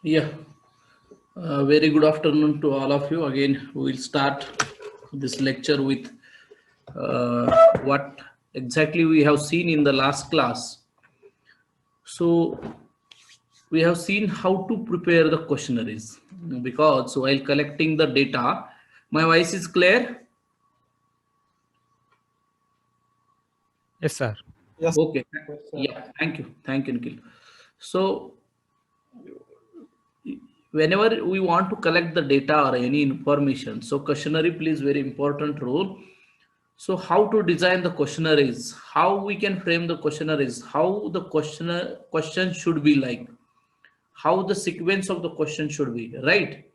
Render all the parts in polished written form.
Yeah, very good afternoon to all of you. Again, we will start this lecture with what exactly we have seen in the last class. So, we have seen how to prepare the questionnaires because while collecting the data, my voice is clear. Yes, sir. Yes, Okay, sir. yeah, thank you, Nikhil. So, whenever we want to collect the data or any information, so questionnaire plays very important role. So how to design the questionnaire is, how we can frame the questionnaire is, how the question should be like, how the sequence of the question should be, right?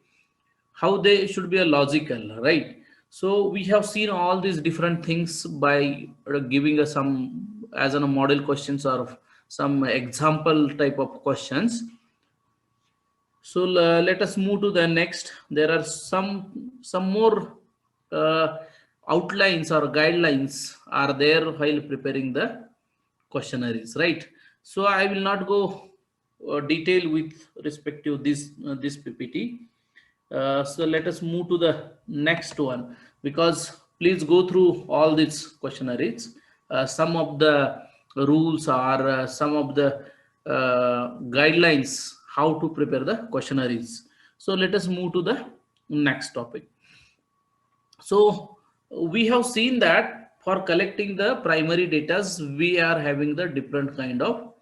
How they should be a logical, right? So we have seen all these different things by giving us some as a model questions or some example type of questions. So let us move to the next. There are some more uh, outlines or guidelines are there while preparing the questionnaires, right? So I will not go detail with respect to this PPT. So let us move to the next one because please go through all these questionnaires. Some of the rules or some of the guidelines how to prepare the questionnaires. So let us move to the next topic. So we have seen that for collecting the primary data, we are having the different kind of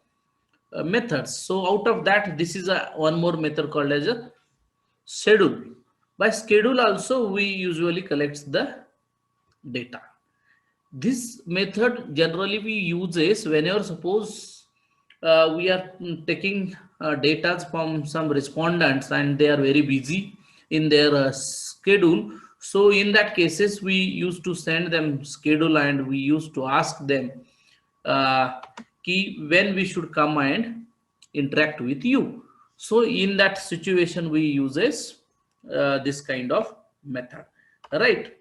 methods. So out of that, this is a one more method called as a schedule. By schedule also we usually collects the data. This method generally we uses whenever suppose we are taking data from some respondents and they are very busy in their schedule. So in that cases we used to send them schedule and we used to ask them key when we should come and interact with you. So in that situation we uses this kind of method, right?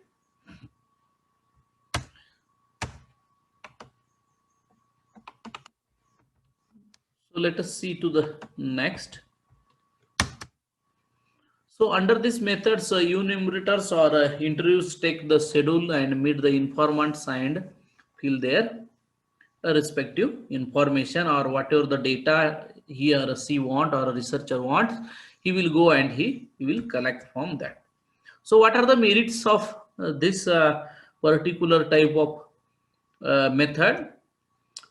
So let us see to the next. So under this methods, enumerators or interviews take the schedule and meet the informants and fill their respective information or whatever the data he or she want or a researcher wants, he will go and he will collect from that. So what are the merits of this particular type of method?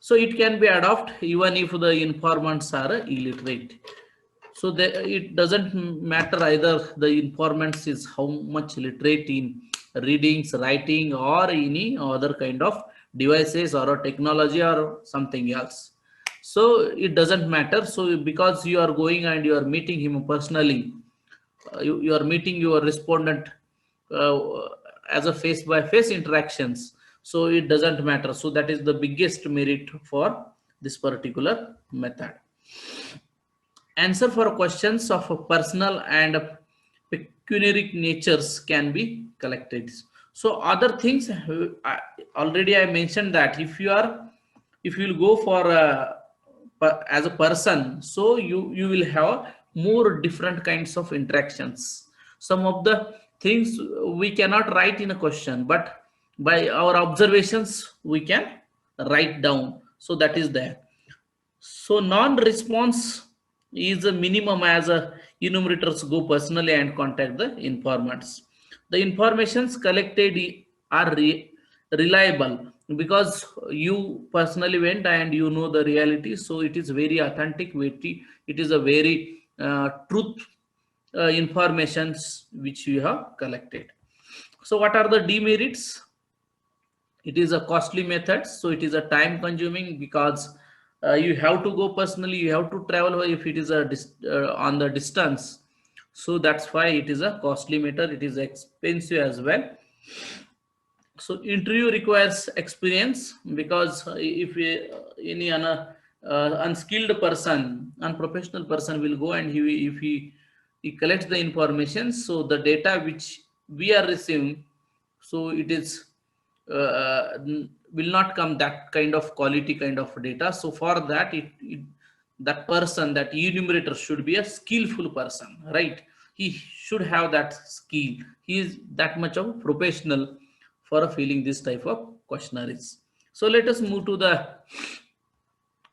So it can be adopted even if the informants are illiterate. So it doesn't matter either the informants is how much literate in readings, writing, or any other kind of devices or a technology or something else. So it doesn't matter. So because you are going and you are meeting him personally, you are meeting your respondent uh, as a face by face interactions, so it doesn't matter. So that is the biggest merit for this particular method. Answer for questions of a personal and pecuniary natures can be collected. So other things already I mentioned that if you will go for as a person, so you will have more different kinds of interactions. Some of the things we cannot write in a question, but by our observations we can write down. So that is there. So non-response is a minimum as a enumerators go personally and contact the informants. The informations collected are reliable because you personally went and you know the reality. So it is very authentic. It is a very truth informations which you have collected. So what are the demerits? It is a costly method, so it is a time consuming because you have to go personally, you have to travel if it is a on the distance. So that's why it is a costly method. It is expensive as well. So interview requires experience because if any unskilled person, unprofessional person will go and if he collects the information, so the data which we are receiving, so it is will not come that kind of quality kind of data. So for that it that person, that enumerator should be a skillful person, right? He should have that skill. He is that much of a professional for filling this type of questionnaires. So let us move to the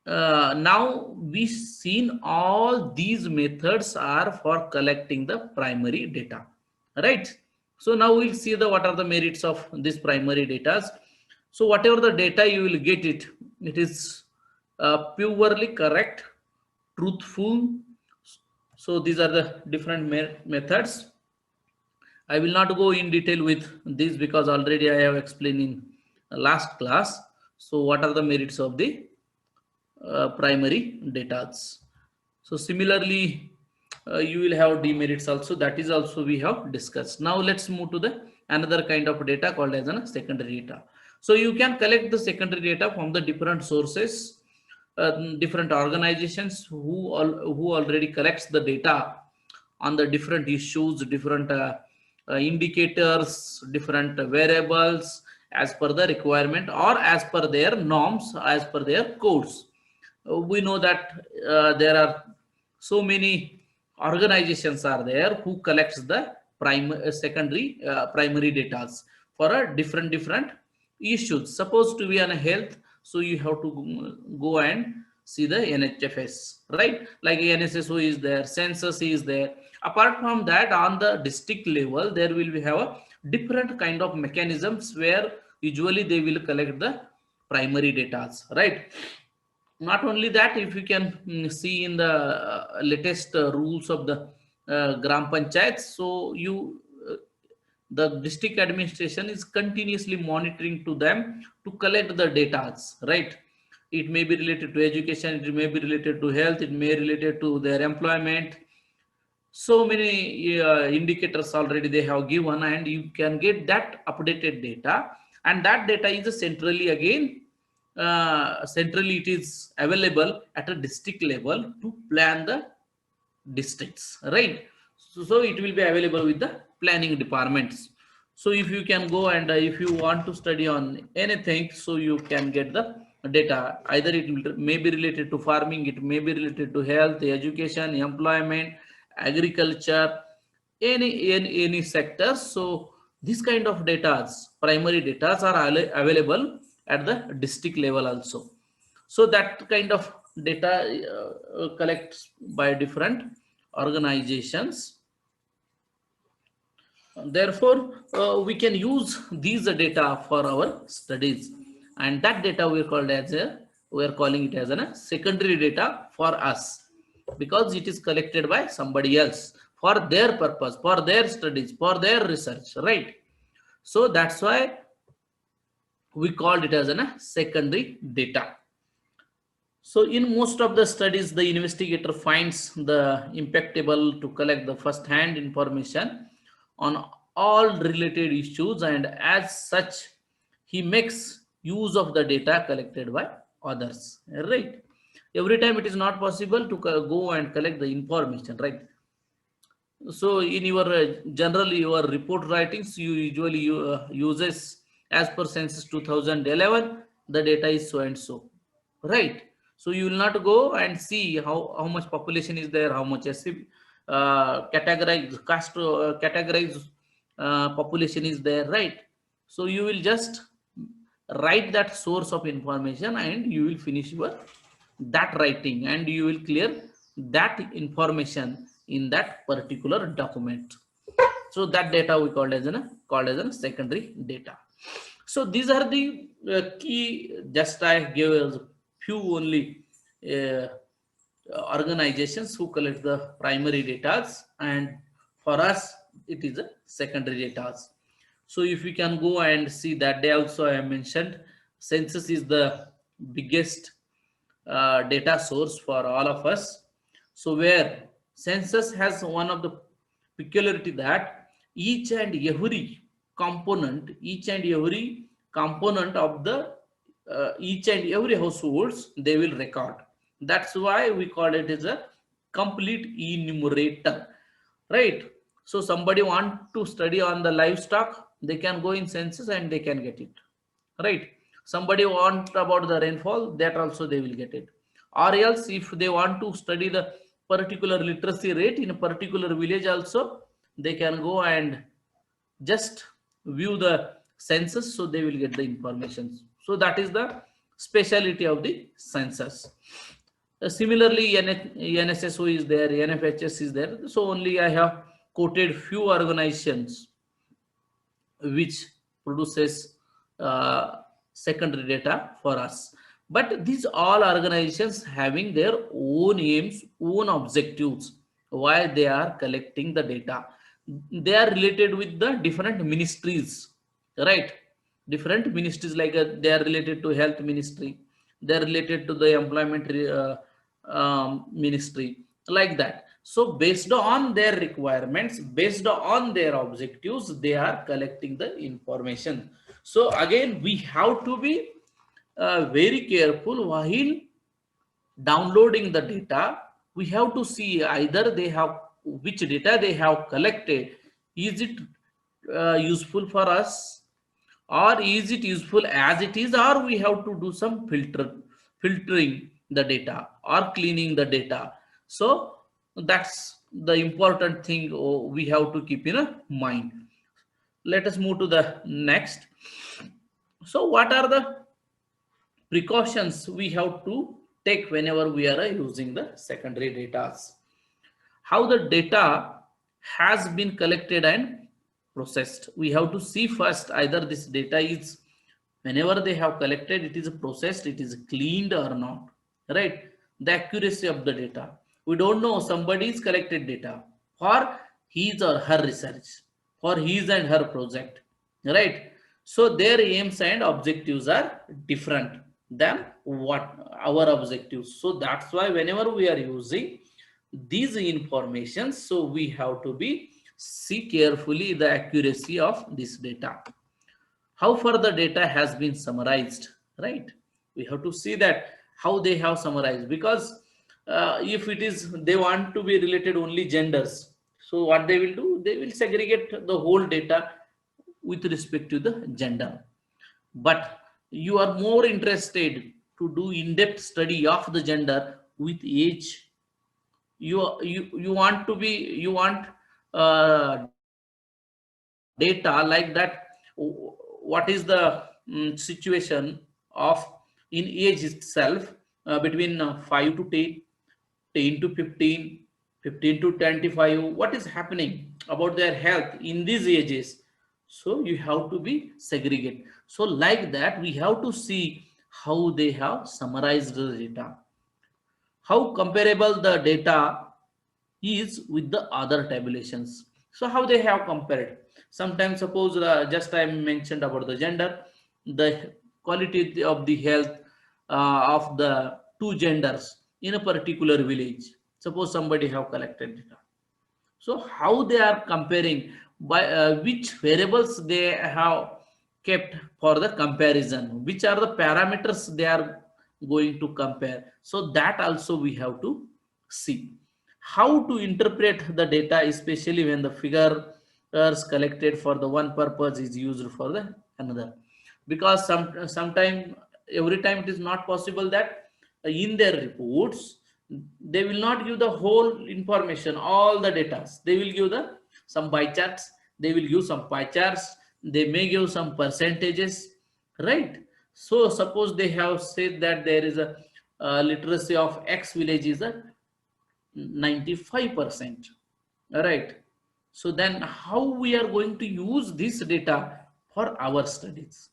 now we seen all these methods are for collecting the primary data, right? So now we'll see the what are the merits of this primary data. So whatever the data you will get it is purely correct, truthful. So these are the different methods. I will not go in detail with this because already I have explained in last class. So what are the merits of the primary data? So similarly, you will have demerits also. That is also we have discussed. Now let's move to the another kind of data called as a secondary data. So you can collect the secondary data from the different sources, different organizations who already collects the data on the different issues, different indicators, different variables as per the requirement or as per their norms, as per their codes. We know that there are so many organizations are there who collects the primary data for a different issues. Supposed to be on health, so you have to go and see the NHFS, right? Like NSSO is there, census is there. Apart from that, on the district level, there will be have a different kind of mechanisms where usually they will collect the primary data, right? Not only that, if you can see in the latest rules of the gram panchayat, so the district administration is continuously monitoring to them to collect the data, right? It may be related to education, it may be related to health, it may be related to their employment. So many indicators already they have given, and you can get that updated data, and that data is centrally again centrally it is available at a district level to plan the districts, right? So it will be available with the planning departments. So if you can go and if you want to study on anything, so you can get the data. Either it may be related to farming, it may be related to health, education, employment, agriculture, any sector. So this kind of data, primary data are available at the district level also. So that kind of data collects by different organizations. Therefore, we can use these data for our studies, and that data we are calling it as a secondary data for us, because it is collected by somebody else for their purpose, for their studies, for their research, right? So that's why we called it as a secondary data. So in most of the studies, the investigator finds the impactable to collect the first-hand information on all related issues, and as such, he makes use of the data collected by others, right? Every time it is not possible to go and collect the information, right? So in your generally your report writings, you usually uses as per census 2011, the data is so and so, right? So you will not go and see how much population is there, how much SC, categorize caste categorize population is there, right? So you will just write that source of information and you will finish your that writing, and you will clear that information in that particular document. So that data we called as a secondary data. So these are the key. Just I gave a few only uh, organizations who collect the primary data, and for us it is a secondary data. So if we can go and see that day also, I mentioned census is the biggest data source for all of us. So where census has one of the peculiarity that each and every component of the each and every households they will record. That's why we call it as a complete enumerator, right? So somebody want to study on the livestock, they can go in census and they can get it, right? Somebody want about the rainfall, that also they will get it. or else if they want to study the particular literacy rate in a particular village also, they can go and just view the census, so they will get the information. So that is the speciality of the census. Similarly, NSSO is there, NFHS is there. So only I have quoted few organizations which produces secondary data for us. But these all organizations having their own aims, own objectives, why they are collecting the data. They are related with the different ministries, right? Different ministries, like they are related to health ministry, they are related to the employment ministry, like that. So based on their requirements, based on their objectives, they are collecting the information. So again, we have to be very careful while downloading the data. We have to see either they have, which data they have collected, is it useful for us, or is it useful as it is, or we have to do some filtering the data or cleaning the data. So that's the important thing we have to keep in mind. Let us move to the next. So what are the precautions we have to take whenever we are using the secondary data? How the data has been collected and processed. We have to see first either this data is, whenever they have collected, it is processed, it is cleaned or not, right? The accuracy of the data. We don't know, somebody's collected data for his or her research, for his and her project, right? So their aims and objectives are different than what our objectives. So that's why whenever we are using these information, so we have to be see carefully the accuracy of this data. How far the data has been summarized, right? We have to see that how they have summarized, because if it is they want to be related only genders, so what they will do, they will segregate the whole data with respect to the gender. But you are more interested to do in-depth study of the gender with age. You want to be, you want data like that, what is the situation of in age itself, between 5 to 10, 10 to 15, 15 to 25, what is happening about their health in these ages. So you have to be segregate. So like that, we have to see how they have summarized the data, how comparable the data is with the other tabulations. So how they have compared. Sometimes suppose just I mentioned about the gender, the quality of the health of the two genders in a particular village. Suppose somebody have collected data. So how they are comparing, by which variables they have kept for the comparison, which are the parameters they are going to compare. So that also we have to see. How to interpret the data, especially when the figures collected for the one purpose is used for the another. Because sometime, every time it is not possible that in their reports they will not give the whole information, all the data. They will give the some pie charts, they will give some pie charts, they may give some percentages, right? So suppose they have said that there is a literacy of X village is a 95%, right? So then how we are going to use this data for our studies?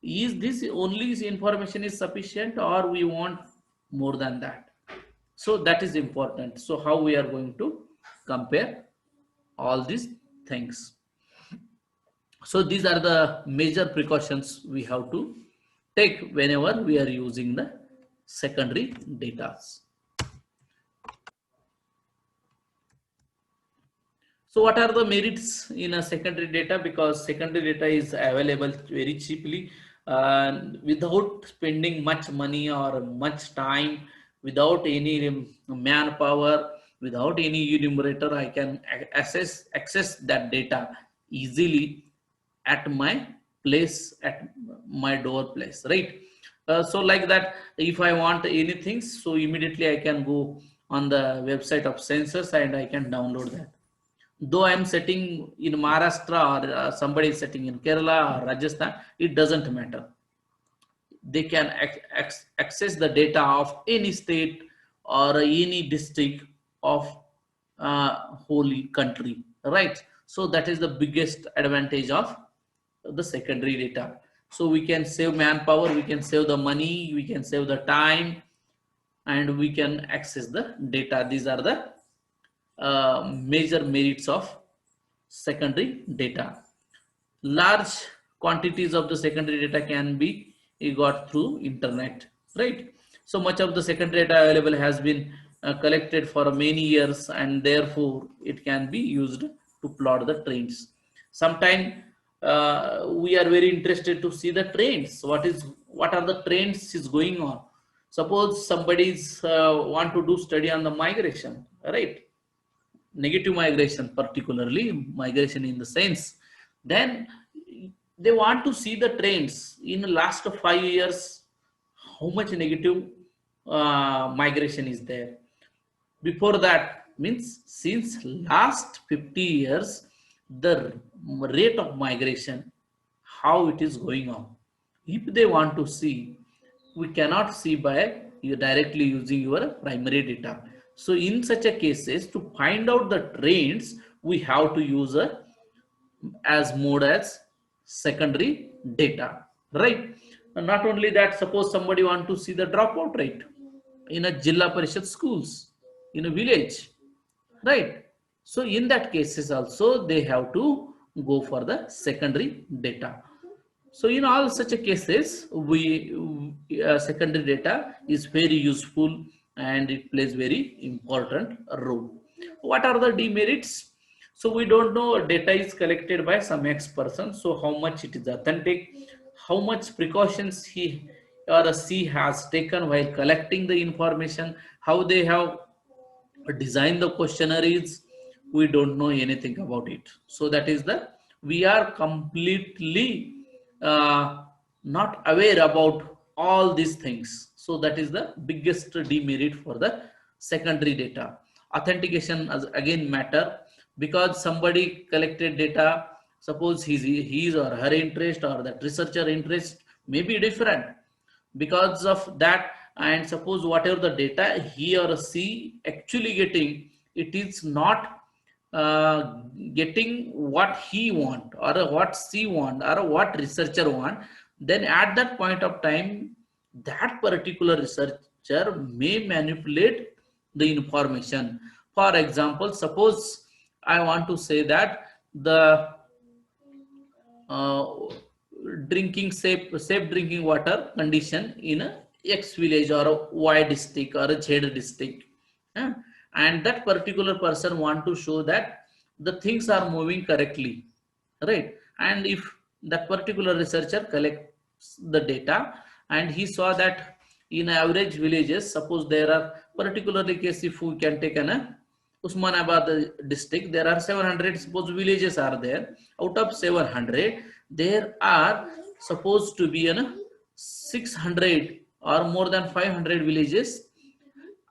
Is this only information is sufficient, or we want more than that? So that is important. So how we are going to compare all these things? So these are the major precautions we have to take whenever we are using the secondary data. So what are the merits in a secondary data? Because secondary data is available very cheaply, without spending much money or much time, without any manpower, without any enumerator. I can access that data easily at my place, at my door place, right? So like that, if I want anything, so immediately I can go on the website of census and I can download that. Though I am setting in Maharashtra or somebody is setting in Kerala or Rajasthan, it doesn't matter. They can access the data of any state or any district of whole country, right? So that is the biggest advantage of the secondary data. So we can save manpower, we can save the money, we can save the time, and we can access the data. These are the major merits of secondary data. Large quantities of the secondary data can be got through internet, right? So much of the secondary data available has been collected for many years, and therefore it can be used to plot the trends. Sometimes we are very interested to see the trends. What are the trends is going on? Suppose somebody's want to do study on the migration, right? Negative migration, particularly migration in the sense, then they want to see the trends in the last 5 years, how much negative migration is there. Before that, means since last 50 years, the rate of migration, how it is going on. If they want to see, we cannot see by you directly using your primary data. So in such a cases, to find out the trends, we have to use a as mode as secondary data, right? And not only that, suppose somebody want to see the dropout rate in a Jilla Parishad schools in a village, right? So in that cases also they have to go for the secondary data. So in all such a cases, we secondary data is very useful and it plays very important role. What are the demerits? So we don't know, data is collected by some X person. So how much it is authentic, how much precautions he or she has taken while collecting the information, how they have designed the questionnaires, we don't know anything about it. So that is the, we are completely not aware about all these things. So that is the biggest demerit for the secondary data. Authentication as again matter, because somebody collected data, suppose his or her interest or that researcher interest may be different. Because of that, and suppose whatever the data he or she actually getting, it is not getting what he want or what she want or what researcher want, then at that point of time that particular researcher may manipulate the information. For example, suppose I want to say that the uh, safe drinking water condition in a X village or a Y district or a Z district, yeah? And that particular person want to show that the things are moving correctly, right? And if that particular researcher collects the data and he saw that in average villages, suppose there are particularly case, if we can take an Usmanabad district, there are 700 suppose villages are there. Out of 700, there are supposed to be 600 or more than 500 villages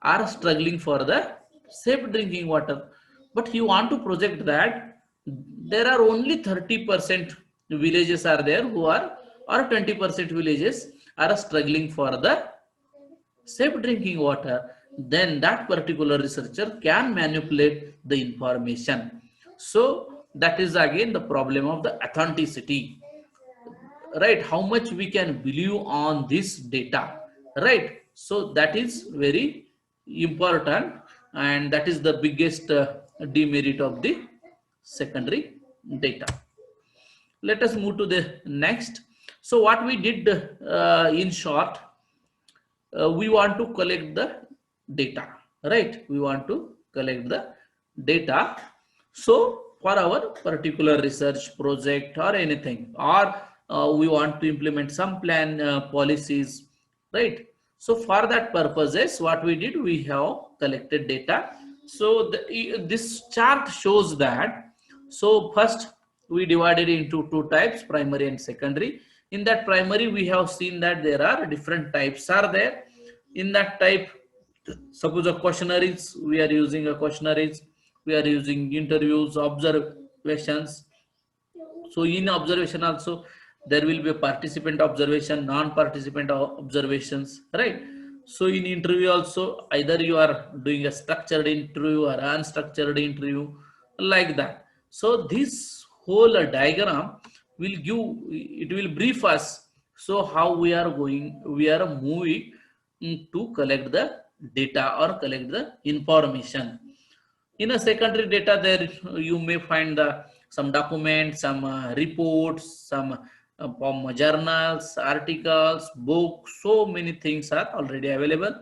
are struggling for the safe drinking water. But you want to project that there are only 30% villages are there who are, or 20% villages are struggling for the safe drinking water, then that particular researcher can manipulate the information. So that is again the problem of the authenticity, right? How much we can believe on this data, right? So that is very important, and that is the biggest demerit of the secondary data. Let us move to the next. So what we did in short, we want to collect the data, right? We want to collect the data. So for our particular research project or anything, or we want to implement some plan policies, right? So for that purposes, what we did, we have collected data. So this chart shows that, so first we divided into two types, primary and secondary. In that primary, we have seen that there are different types are there. In that type, suppose a questionnaires, we are using a questionnaires, we are using interviews, observations. So in observation also, there will be a participant observation, non-participant observations, right? So in interview also, either you are doing a structured interview or unstructured interview, like that. So this whole diagram will give, it will brief us. So how we are going, we are moving to collect the data or collect the information. In a secondary data, there you may find some documents, some reports, some from journals, articles, books. So many things are already available.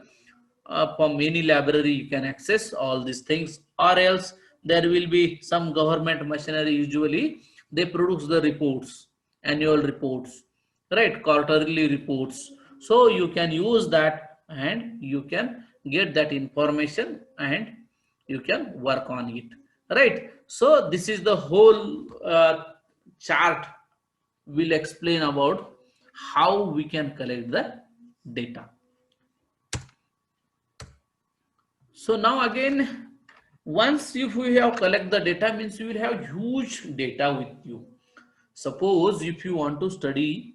From any library you can access all these things, or else there will be some government machinery. Usually they produce the reports, annual reports, right, quarterly reports. So you can use that and you can get that information and you can work on it, right? So this is the whole chart will explain about how we can collect the data. So now again, once if we have collect the data, means you will have huge data with you. Suppose if you want to study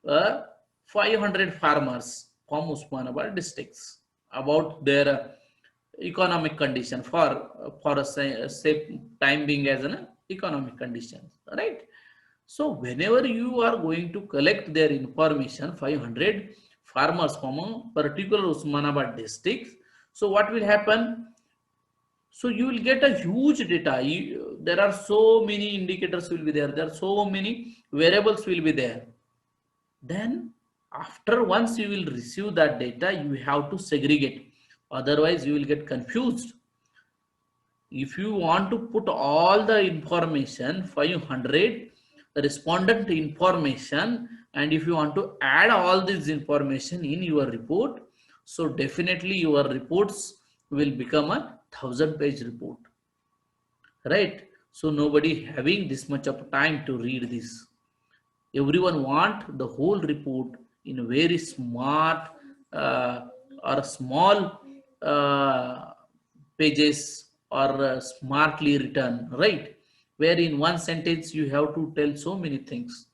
500 farmers from Usmanabad districts about their economic condition for a say time being as an economic conditions, right? So whenever you are going to collect their information, 500 farmers from a particular Usmanabad district, so what will happen? So you will get a huge data. There are so many indicators will be there. There are so many variables will be there. Then after once you will receive that data, you have to segregate. Otherwise you will get confused. If you want to put all the information, 500 respondent information, and if you want to add all this information in your report, so definitely your reports will become a 1000-page report, right? So nobody having this much of time to read this. Everyone want the whole report in a very smart or small pages or smartly written, right? Where in one sentence you have to tell so many things.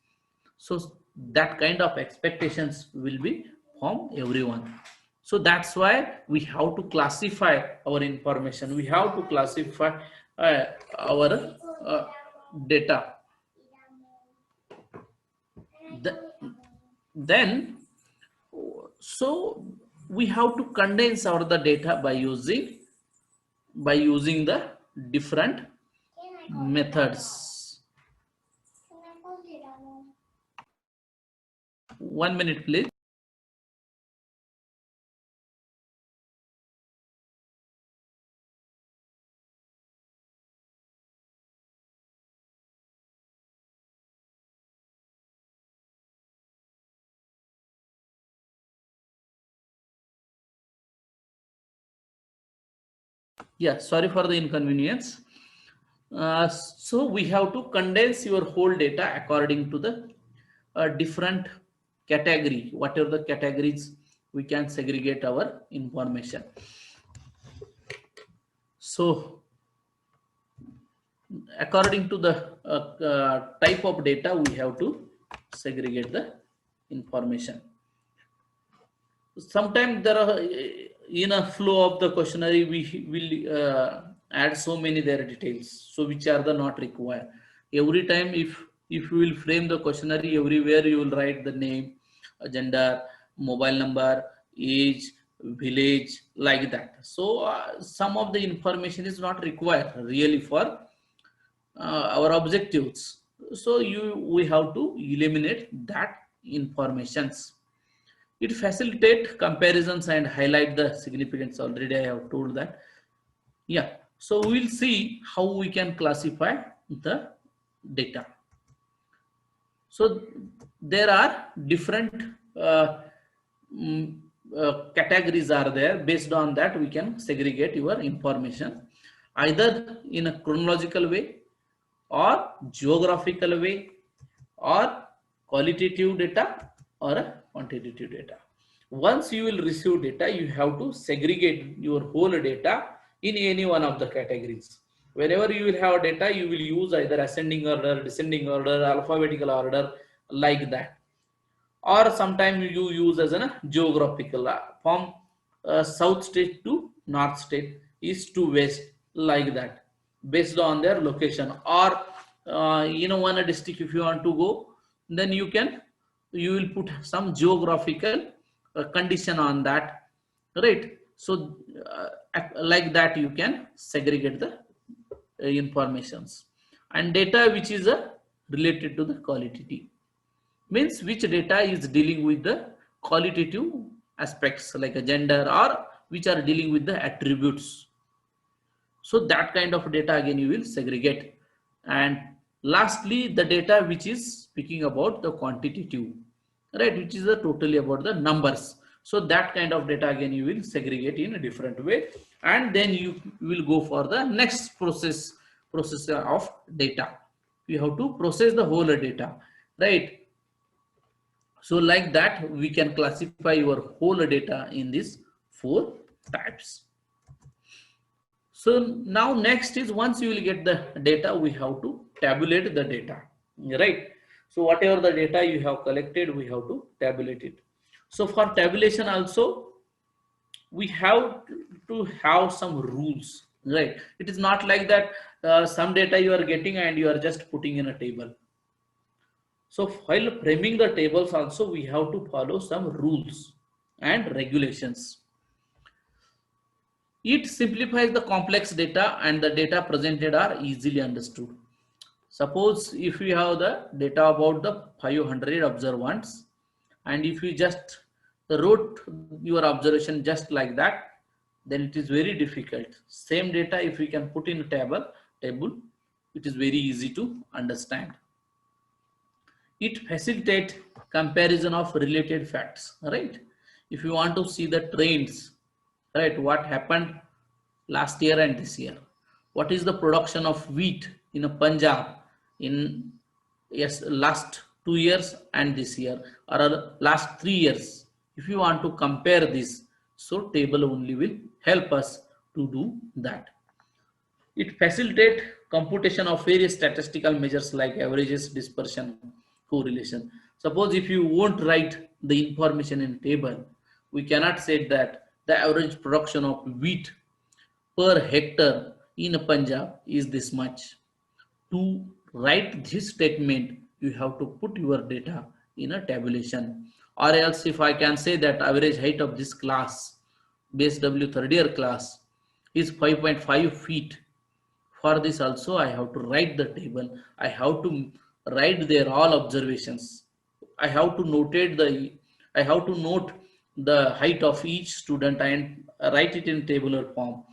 So that kind of expectations will be from everyone. So that's why we have to classify our information. We have to classify our data. Then so we have to condense our the data by using the different methods. 1 minute please. Yeah, sorry for the inconvenience. So we have to condense your whole data according to the different category. Whatever the categories, we can segregate our information. So according to the type of data, we have to segregate the information. Sometimes there are in a flow of the questionnaire, we will add so many their details, so which are the not required. Every time if you will frame the questionnaire, everywhere you will write the name, gender, mobile number, age, village, like that. So some of the information is not required really for our objectives. So we have to eliminate that informations. It facilitates comparisons and highlight the significance. Already I have told that. Yeah. So we'll see how we can classify the data. So there are different categories are there. Based on that, we can segregate your information either in a chronological way or geographical way or qualitative data or a quantitative data. Once you will receive data, you have to segregate your whole data in any one of the categories. Wherever you will have data, you will use either ascending order, descending order, alphabetical order, like that. Or sometimes you use as a geographical from south state to north state, east to west, like that, based on their location. Or one district, if you want to go, then you will put some geographical condition on that, right? So like that you can segregate the informations. And data which is related to the qualitative means which data is dealing with the qualitative aspects like a gender, or which are dealing with the attributes. So that kind of data again you will segregate. And lastly, the data which is speaking about the quantitative, right, which is totally about the numbers. So that kind of data again you will segregate in a different way, and then you will go for the next process of data. You have to process the whole data, right? So like that, we can classify your whole data in these 4 types. So now next is, once you will get the data, we have to tabulate the data, right? So whatever the data you have collected, we have to tabulate it. So for tabulation also, we have to have some rules, right? It is not like that some data you are getting and you are just putting in a table. So while framing the tables also, we have to follow some rules and regulations. It simplifies the complex data, and the data presented are easily understood. Suppose if we have the data about the 500 observants, and if you just wrote your observation just like that, then it is very difficult. Same data if we can put in a table, it is very easy to understand. It facilitates comparison of related facts, right? If you want to see the trends, right, what happened last year and this year, what is the production of wheat in a Punjab in last 2 years and this year, or last 3 years. If you want to compare this, so table only will help us to do that. It facilitates computation of various statistical measures like averages, dispersion, correlation. Suppose if you won't write the information in table, we cannot say that the average production of wheat per hectare in Punjab is this much. To write this statement, you have to put your data in a tabulation. Or else if I can say that average height of this class, base W third year class, is 5.5 feet. For this also I have to write the table. I have to write their all observations. I have to note the height of each student and write it in tabular form.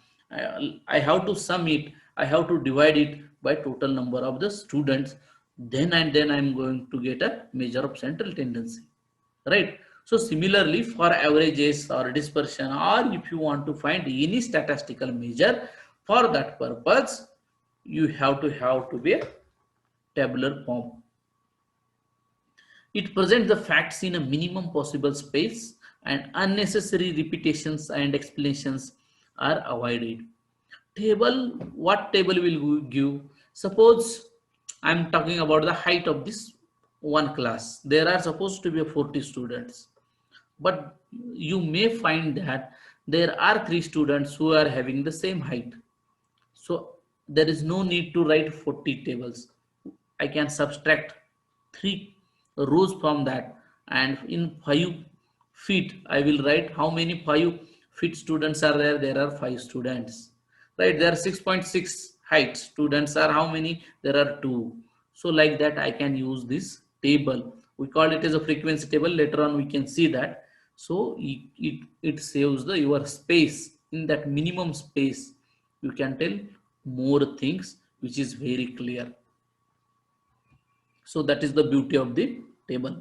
I have to sum it. I have to divide it by total number of the students. Then I'm going to get a measure of central tendency, right? So similarly, for averages or dispersion, or if you want to find any statistical measure, for that purpose, you have to be a tabular form. It presents the facts in a minimum possible space, and unnecessary repetitions and explanations are avoided. Table, what table will give? Suppose I'm talking about the height of this one class. There are supposed to be 40 students, but you may find that there are 3 students who are having the same height. So there is no need to write 40 tables. I can subtract 3 rows from that, and in 5 feet I will write how many 5 feet students are there. There are 5 students, right? There are 6.6 height students are how many? There are 2. So like that I can use this table. We call it as a frequency table. Later on we can see that. So it saves your space. In that minimum space you can tell more things, which is very clear. So that is the beauty of the table.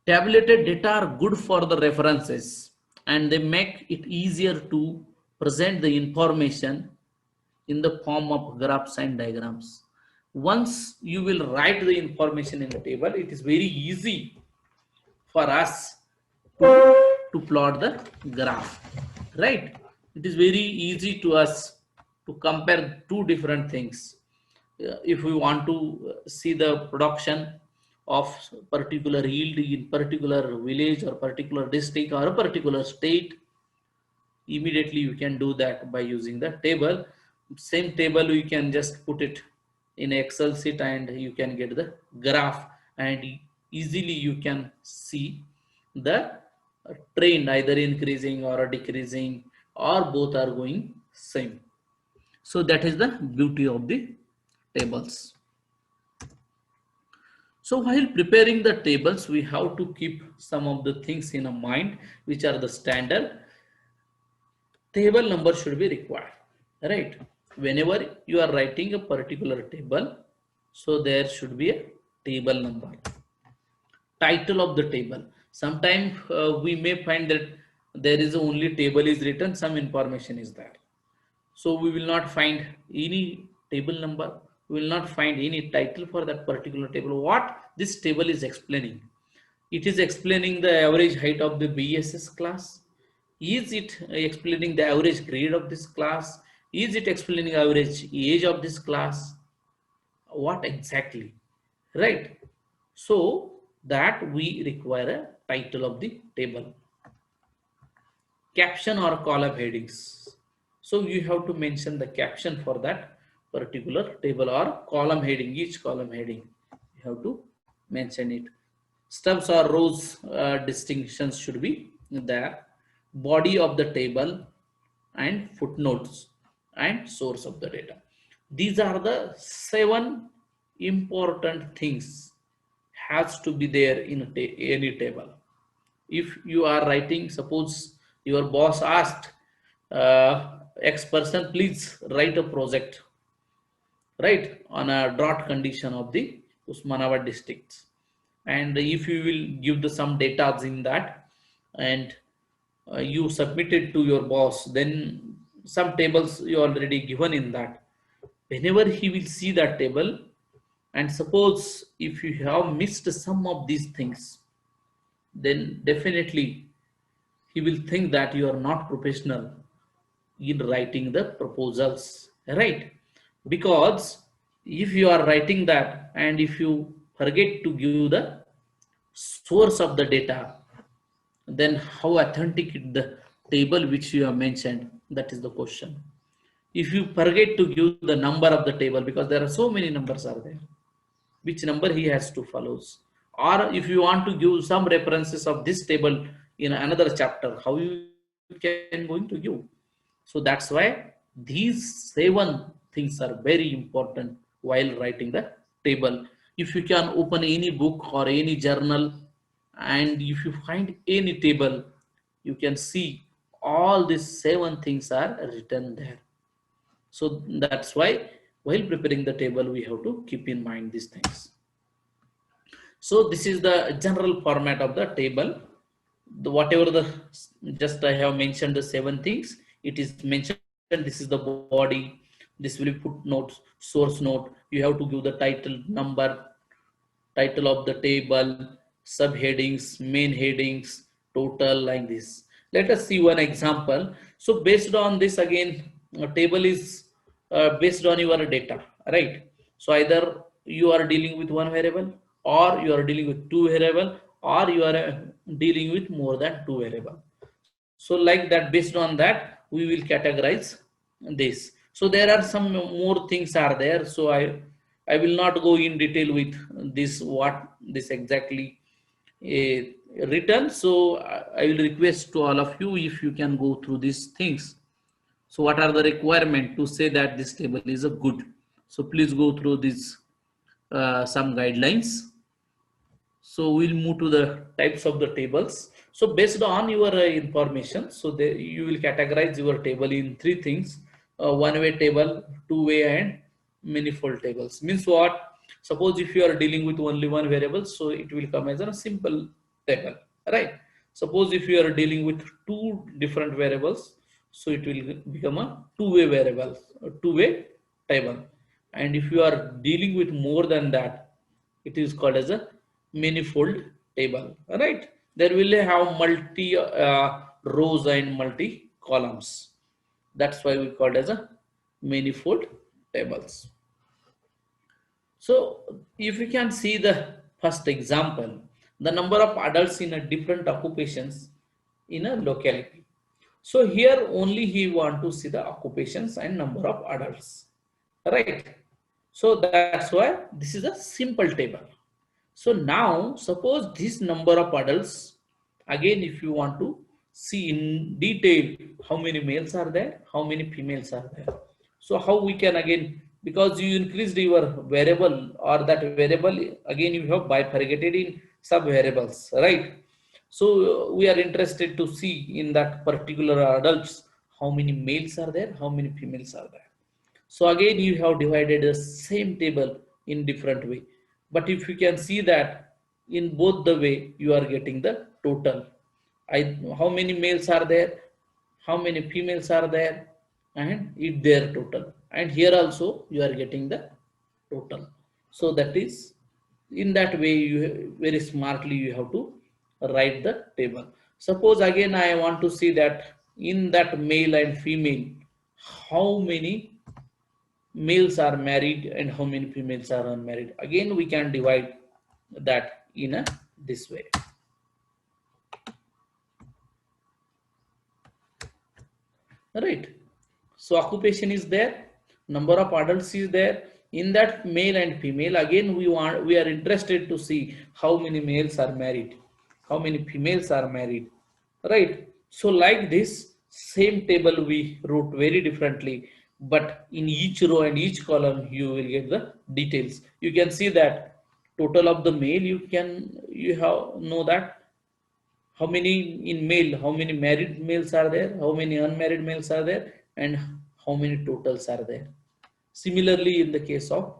Tabulated data are good for the references, and they make it easier to present the information in the form of graphs and diagrams. once you will write the information in the table, it is very easy for us to plot the graph, right? It is very easy to us to compare two different things. If we want to see the production of particular yield in particular village or particular district or a particular state, immediately you can do that by using the table. Same table you can just put it in Excel sheet and you can get the graph, and easily you can see the trend either increasing or decreasing or both are going same. So that is the beauty of the tables. So while preparing the tables, we have to keep some of the things in our mind, which are the standard. Table number should be required, right? Whenever you are writing a particular table, so there should be a table number. Title of the table. Sometimes we may find that there is only table is written, some information is there. So we will not find any table number. We will not find any title for that particular table. What this table is explaining? It is explaining the average height of the BSS class. Is it explaining the average grade of this class? Is it explaining average age of this class? What exactly? Right? So that we require a title of the table. Caption or column headings. So you have to mention the caption for that particular table or column heading, each column heading. You have to mention it. Stubs or rows distinctions should be there. Body of the table and footnotes and source of the data. These are the 7 important things has to be there in any table. If you are writing, suppose your boss asked X person, please write a project, right, on a drought condition of the Usmanabad district. And if you will give the some data in that and you submit it to your boss, then some tables you already given in that. Whenever he will see that table, and suppose if you have missed some of these things, then definitely he will think that you are not professional in writing the proposals, right? Because if you are writing that and if you forget to give the source of the data, then how authentic the table which you have mentioned, that is the question. If you forget to give the number of the table, because there are so many numbers are there, which number he has to follows, or if you want to give some references of this table in another chapter, how you can going to give? So that's why these 7 things are very important while writing the table. If you can open any book or any journal and if you find any table, you can see all these 7 things are written there. So that's why while preparing the table, we have to keep in mind these things. So this is the general format of the table. Whatever the just I have mentioned the 7 things, it is mentioned. This is the body. This will be footnotes, source note. You have to give the title, number, title of the table, subheadings, main headings, total, like this. Let us see one example. So based on this, again, a table is based on your data, right? So either you are dealing with one variable, or you are dealing with 2 variable, or you are dealing with more than 2 variable. So like that, based on that, we will categorize this. So there are some more things are there. So I will not go in detail with this, what this exactly written. So I will request to all of you, if you can go through these things. So what are the requirement to say that this table is a good? So please go through these some guidelines. So we'll move to the types of the tables. So based on your information, so you will categorize your table in 3 things: one-way table, two-way, and manifold tables. Means what? Suppose if you are dealing with only one variable, so it will come as a simple table, right? Suppose if you are dealing with 2 different variables, so it will become a two-way variable, a two-way table. And if you are dealing with more than that, it is called as a manifold table, right? There will have multi rows and multi columns. That's why we call it as a manifold tables. So if we can see the first example, the number of adults in a different occupations in a locality. So here only he want to see the occupations and number of adults, right? So that's why this is a simple table. So now suppose this number of adults, again if you want to see in detail how many males are there, how many females are there. So how we can again, because you increased your variable or that variable, again you have bifurcated in sub variables, right? So we are interested to see in that particular adults how many males are there, how many females are there. So again, you have divided the same table in different way. But if you can see that in both the way, you are getting the total. How many males are there, how many females are there, and it their total. And here also you are getting the total. So that is in that way you very smartly you have to write the table. Suppose again I want to see that in that male and female, how many males are married and how many females are unmarried. Again we can divide that in a this way, right? So occupation is there, number of adults is there, in that male and female, again we are interested to see how many males are married, how many females are married, right? So like this same table we wrote very differently, but in each row and each column you will get the details. You can see that total of the male, you have know that how many in male, how many married males are there, how many unmarried males are there, and how many totals are there. Similarly in the case of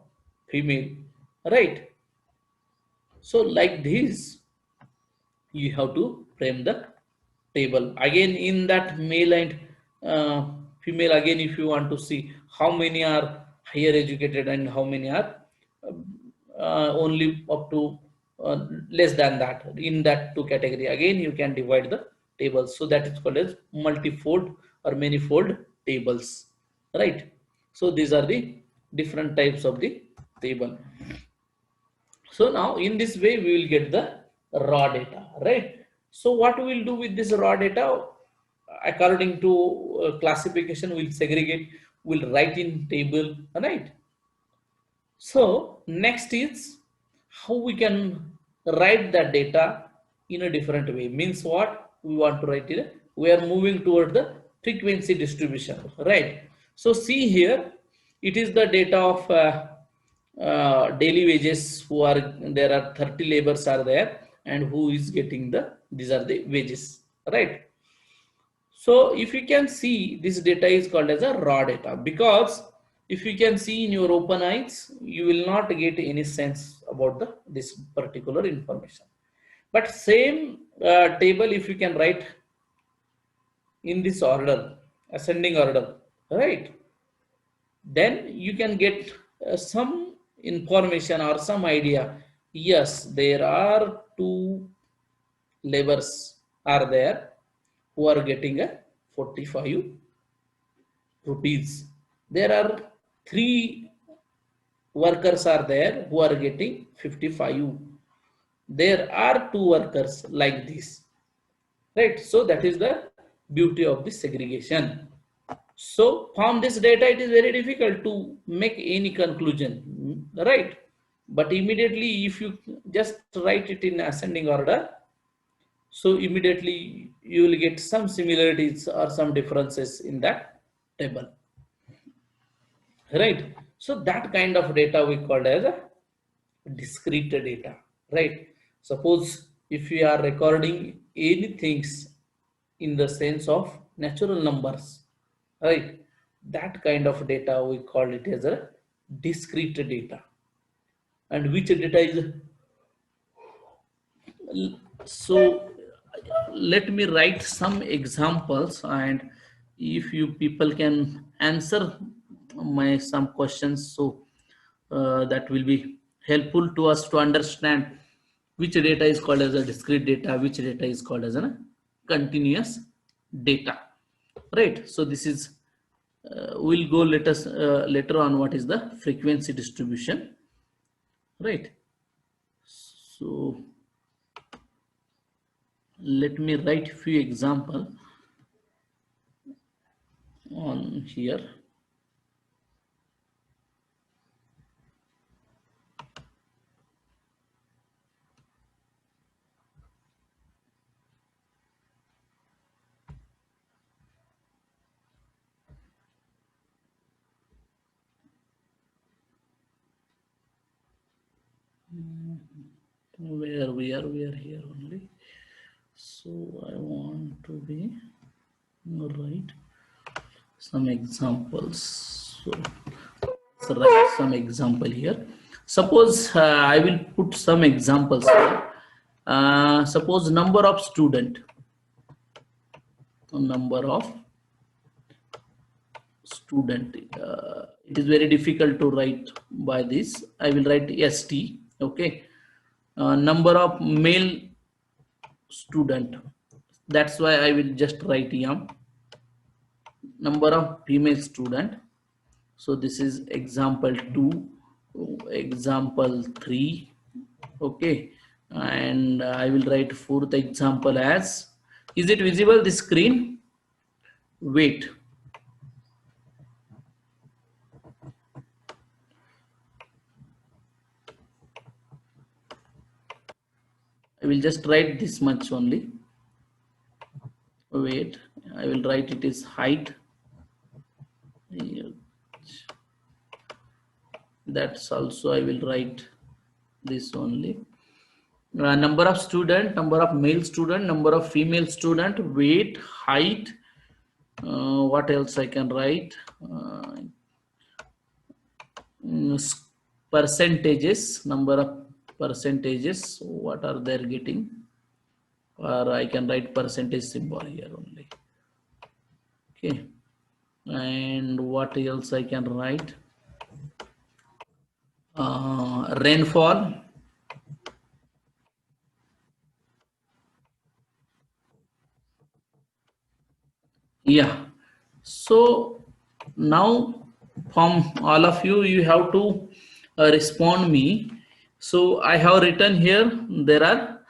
female, right? So like this you have to frame the table. Again in that male and female, again if you want to see how many are higher educated and how many are only up to less than that, in that two category, again you can divide the tables. So that is called as multifold or manifold tables, right? So these are the different types of the table. So now in this way we will get the raw data, right? So what we will do with this raw data, according to classification, we'll segregate, we'll write in table, right? So next is how we can write that data in a different way. Means what we want to write it, we are moving toward the frequency distribution, right? So see here, it is the data of daily wages, who are there are 30 laborers are there and who is getting the, these are the wages, right? So if you can see, this data is called as a raw data, because if you can see in your open eyes, you will not get any sense about this particular information. But same table, if you can write in this order, ascending order, right? Then you can get some information or some idea. Yes, there are two laborers are there who are getting a 45 rupees. There are three workers are there who are getting 55. There are two workers like this, right? So that is the beauty of this segregation. So from this data, it is very difficult to make any conclusion, right? But immediately if you just write it in ascending order, so immediately you will get some similarities or some differences in that table, right? So that kind of data we called as a discrete data, right? Suppose if we are recording any things in the sense of natural numbers, right? That kind of data we call it as a discrete data. And which data is, so let me write some examples, and if you people can answer my some questions, so that will be helpful to us to understand which data is called as a discrete data, which data is called as a continuous data, right? So this is we'll go later on what is the frequency distribution, right? So let me write few example on here. Where we are here only. So I want to be write some examples. So let's write some example here. Suppose I will put some examples here. Suppose number of student, it is very difficult to write by this. I will write st. Okay. Number of male student, that's why I will just write m. Number of female student, so this is example 2, example 3. Okay, and I will write fourth example as, is it visible the screen? Wait, I will just write this much only. Wait, I will write it is height. That's also I will write this only. Number of student, number of male student, number of female student, weight, height. What else I can write? Percentages, number of percentages, what are they getting? Or I can write percentage symbol here only. Okay, and what else I can write? Rainfall. Yeah, so now from all of you, you have to respond me. So I have written here, there are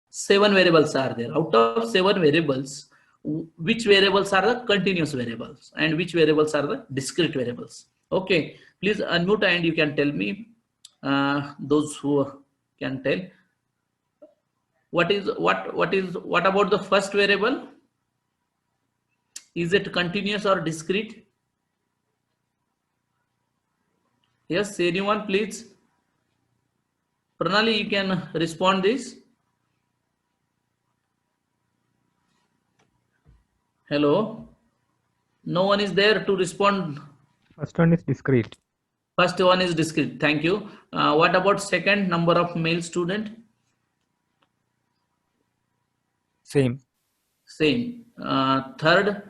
7 variables are there. Out of 7 variables, which variables are the continuous variables and which variables are the discrete variables? Okay, please unmute and you can tell me, those who can tell, what about the first variable? Is it continuous or discrete? Yes, anyone please? Pranali, you can respond this. Hello. No one is there to respond. First one is discrete. First one is discrete. Thank you. What about second, number of male student? Same. Same. Third,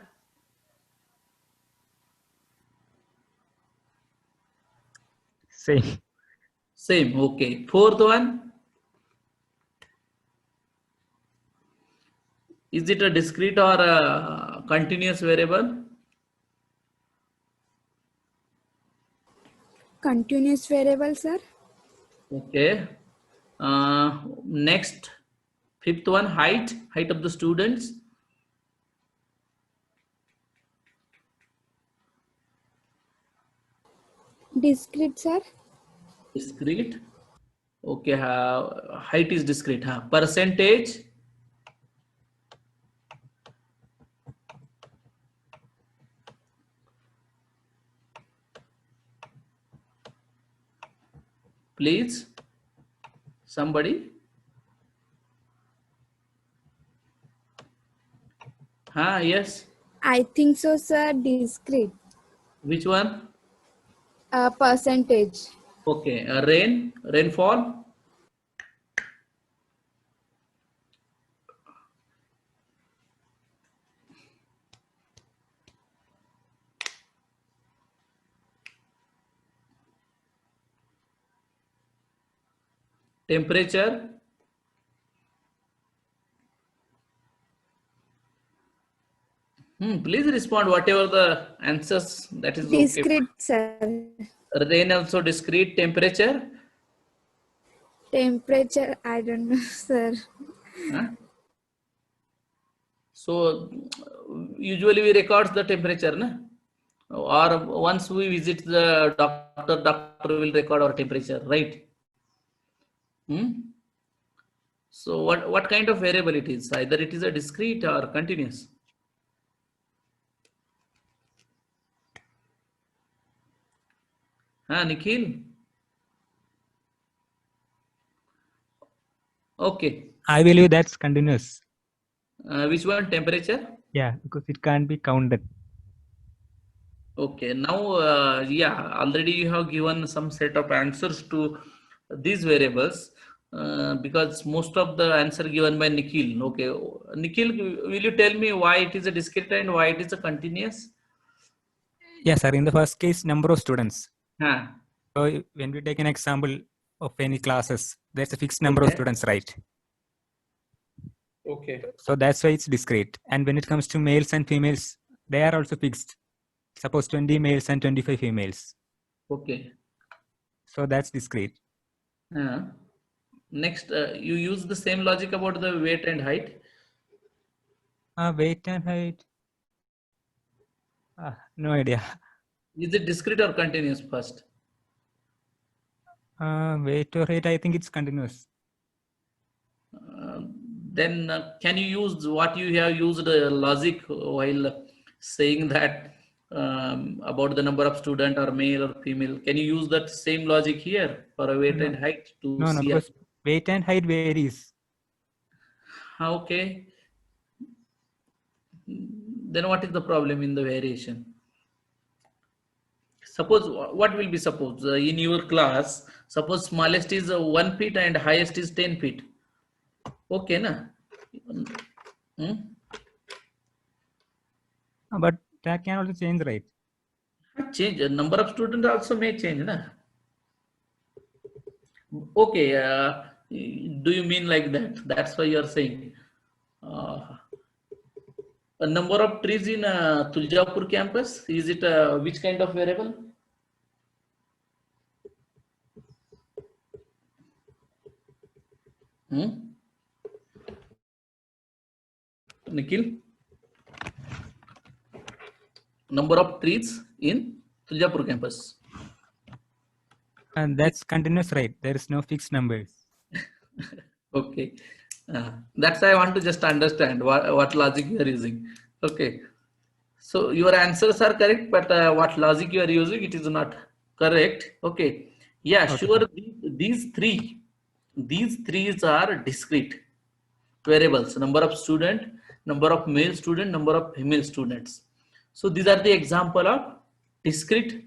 Same. same. Okay. Fourth one, is it a discrete or a continuous variable? Continuous variable, sir. Okay. Next, fifth one, height of the students. Discrete, sir. Discrete. Okay. Height is discrete. Percentage. Please, somebody. Yes. I think so, sir. Discrete. Which one? Percentage. Okay. Rainfall. Temperature. Please respond whatever the answers, that is okay. Discrete, sir. Rain also discrete. Temperature. Temperature, I don't know, sir. Huh? So usually we record the temperature, na? Or once we visit the doctor will record our temperature, right? So what kind of variable it is? Either it is a discrete or continuous. Nikhil? Okay. I believe that's continuous. Which one? Temperature? Yeah, because it can't be counted. Okay. Now, yeah, already you have given some set of answers to these variables because most of the answer given by Nikhil. Okay. Nikhil, will you tell me why it is a discrete and why it is a continuous? Yes, sir. In the first case, number of students. Huh. So when we take an example of any classes, there's a fixed number of Okay. students, right? Okay. So that's why it's discrete. And when it comes to males and females, they are also fixed. Suppose 20 males and 25 females. Okay. So that's discrete. Next, you use the same logic about the weight and height. Weight and height. No idea. Is it discrete or continuous first? Weight or height, I think it's continuous. Then can you use what you have used logic while saying that about the number of student or male or female? Can you use that same logic here for a weight and height to No, see? because weight and height varies. Okay. Then what is the problem in the variation? Suppose what will be suppose in your class, suppose smallest is 1 feet and highest is 10 feet. Okay, na? But that can also change, right? Change. Number of students also may change, na? Okay. Do you mean like that? That's why you are saying. A number of trees in Tuljapur campus, is it which kind of variable? Nikhil? Number of trees in Tuljapur campus. And that's continuous, right? There is no fixed numbers. Okay. That's why I want to just understand what logic you are using. Okay. So your answers are correct, but what logic you are using, it is not correct. Okay. Yeah, okay. Sure. These three are discrete variables: number of student, number of male student, number of female students. So these are the example of discrete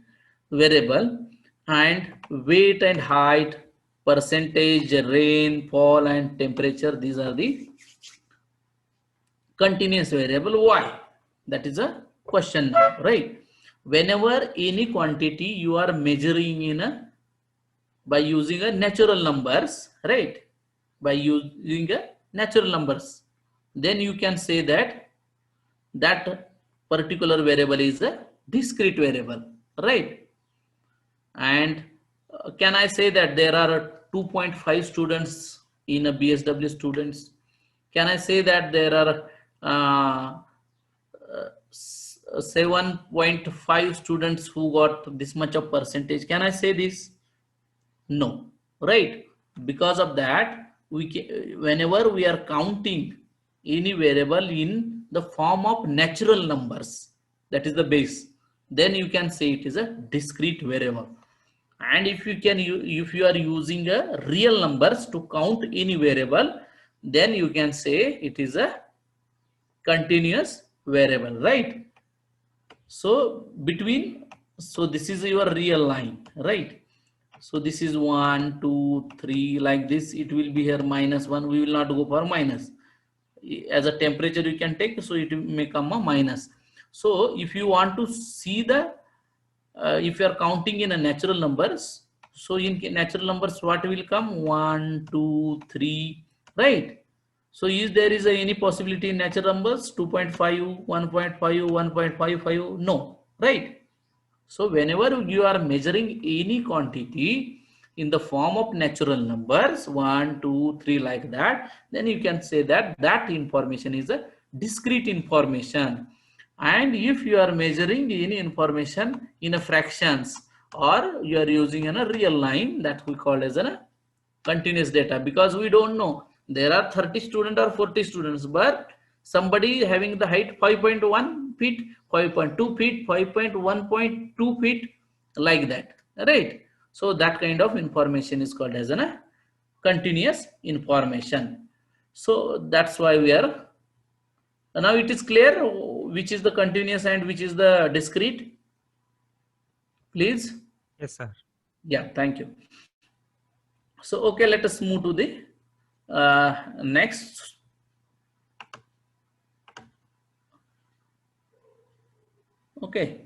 variable. And weight and height, percentage, rainfall and temperature, these are the continuous variable. Why? That is a question now, right? Whenever any quantity you are measuring in by using a natural numbers, right? By using a natural numbers, then you can say that that particular variable is a discrete variable, right? And can I say that there are 2.5 students in a BSW students? Can I say that there are 7.5 students who got this much of percentage? Can I say this? No, right? Because of that, whenever we are counting any variable in the form of natural numbers, that is the base, then you can say it is a discrete variable. And if you are using a real numbers to count any variable, then you can say it is a continuous variable, right? So this is your real line, right? So this is 1, 2, 3, like this. It will be here -1. We will not go for minus. As a temperature you can take, so it may come a minus. So if you want to see the if you are counting in a natural numbers, So in natural numbers, what will come? 1, 2, 3, right? So is there is any possibility in natural numbers? 2.5, 1.5, 1.55? No, right? So whenever you are measuring any quantity in the form of natural numbers, 1, 2, 3 like that, then you can say that that information is a discrete information. And if you are measuring any information in a fractions, or you are using a real line, that we call as a continuous data, because we don't know there are 30 students or 40 students, but somebody having the height 5.1 feet, 5.2 feet, 5.1.2 feet, like that, right? So that kind of information is called as a continuous information. So that's why we are now, it is clear which is the continuous and which is the discrete, please. Yes, sir. Yeah, thank you. So okay, let us move to the next. Okay,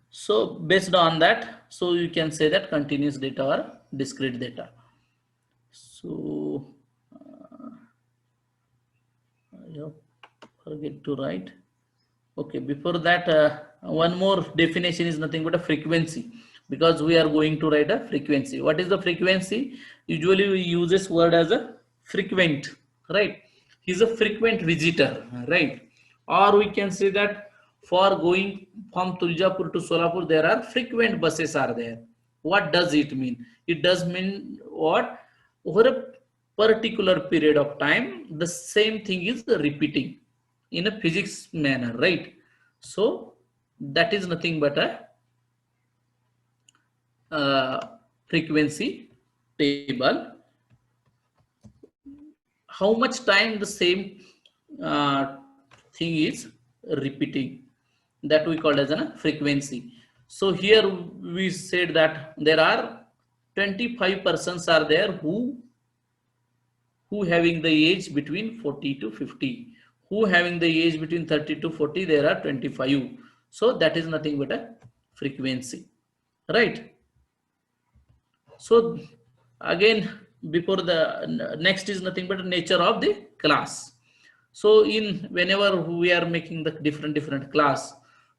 so based on that, so you can say that continuous data or discrete data. So I forget to write. Okay, before that, one more definition is nothing but a frequency, because we are going to write a frequency. What is the frequency? Usually we use this word as a frequent, right? He's a frequent visitor, right? Or we can say that for going from Tuljapur to Solapur, there are frequent buses are there. What does it mean? It does mean what? Over a particular period of time, the same thing is repeating in a physics manner, right? So that is nothing but a frequency table. How much time the same thing is repeating, that we call as a frequency. So here we said that there are 25 persons are there who having the age between 40 to 50, who having the age between 30 to 40, there are 25. So that is nothing but a frequency, right? So again, before the next is nothing but the nature of the class. So in whenever we are making the different class,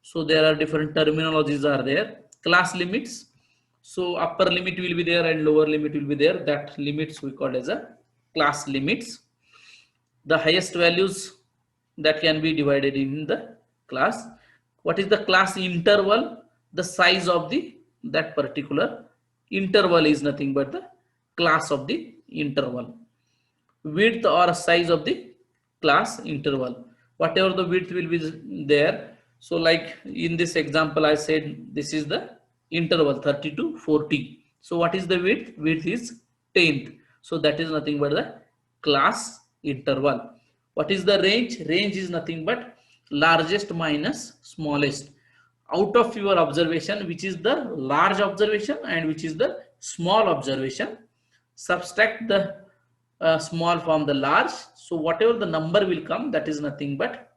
so there are different terminologies are there. Class limits. So upper limit will be there and lower limit will be there. That limits we call as a class limits. The highest values that can be divided in the class. What is the class interval? The size of the that particular interval is nothing but the class of the interval. Width or size of the class interval. Whatever the width will be there. So like in this example, I said this is the interval 30 to 40. So what is the width? Width is 10th. So that is nothing but the class interval. What is the range? Range is nothing but largest minus smallest. Out of your observation, which is the large observation and which is the small observation, subtract the small from the large. So whatever the number will come, that is nothing but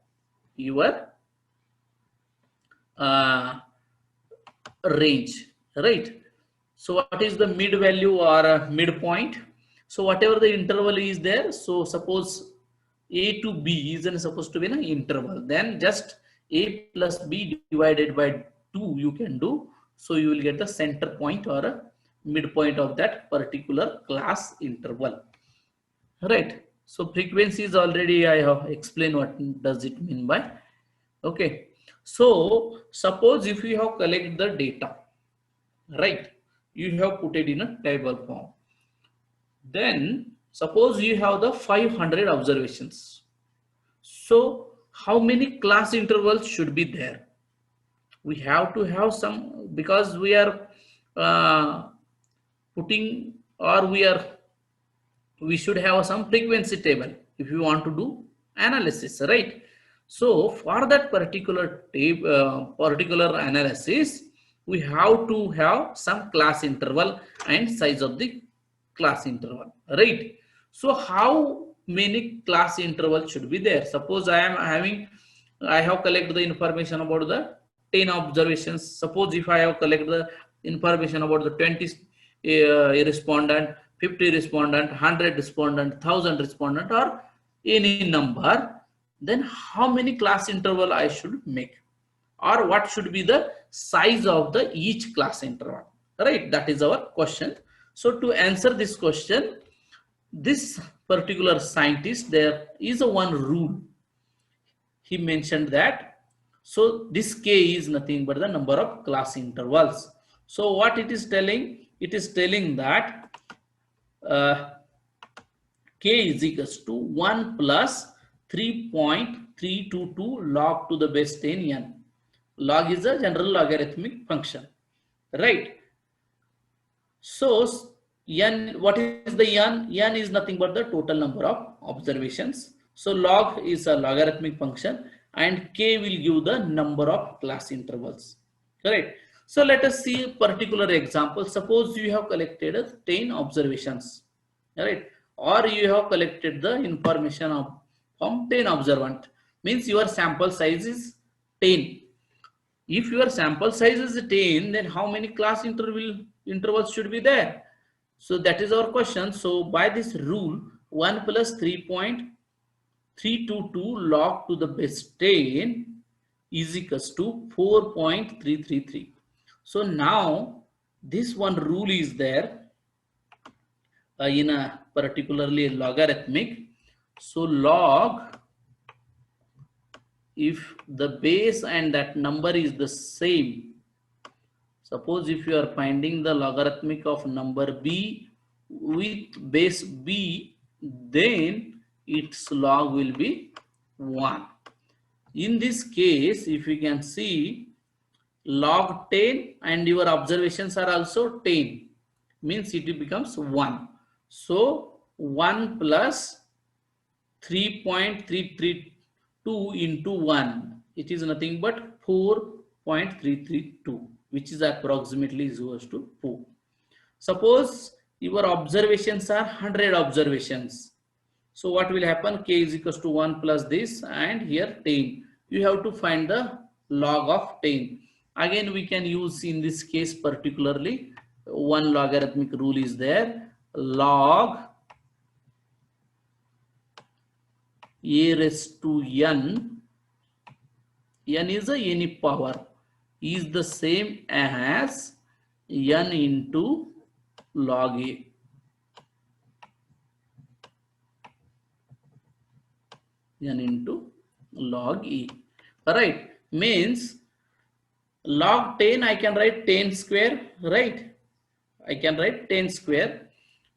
your range, right? So what is the mid value or midpoint? So whatever the interval is there, so suppose A to B is supposed to be an interval, then just A plus B divided by 2 you can do. So you will get the center point or a midpoint of that particular class interval, right? So frequency is already I have explained what does it mean by. Okay, so suppose if you have collected the data, right, you have put it in a table form, then suppose you have the 500 observations. So how many class intervals should be there? We have to have some, because we are putting, or we should have some frequency table if you want to do analysis, right? So for that particular particular analysis, we have to have some class interval and size of the class interval, right? So how many class intervals should be there? Suppose I have collected the information about the 10 observations. Suppose if I have collected the information about the 20 a respondent, 50 respondent, 100 respondent, 1000 respondent, or any number, then how many class interval I should make, or what should be the size of the each class interval, right? That is our question. So to answer this question, this particular scientist, there is a one rule he mentioned that. So this k is nothing but the number of class intervals. So what it is telling? It is telling that k is equals to 1 plus 3.322 log to the base 10 n. Log is a general logarithmic function, right? So n, what is the n? N is nothing but the total number of observations. So log is a logarithmic function and k will give the number of class intervals, correct? So let us see a particular example. Suppose you have collected 10 observations, right? Or you have collected the information of from 10 observant, means your sample size is 10. If your sample size is 10, then how many class intervals should be there? So that is our question. So by this rule, 1 plus 3.322 log to the base 10 is equals to 4.333. So now this one rule is there in a particularly logarithmic. So log, if the base and that number is the same, suppose if you are finding the logarithmic of number b with base b, then its log will be 1. In this case, if you can see, log 10 and your observations are also 10, means it becomes 1. So 1 plus 3.332 into 1, it is nothing but 4.332, which is approximately equals to 4. Suppose your observations are 100 observations. So what will happen? K is equals to 1 plus this and here 10. You have to find the log of 10. Again, we can use in this case particularly one logarithmic rule is there. Log a raised to n, n is a any power, is the same as n into log a. N into log e. Alright, means log 10 I can write 10 square, right? I can write 10 square,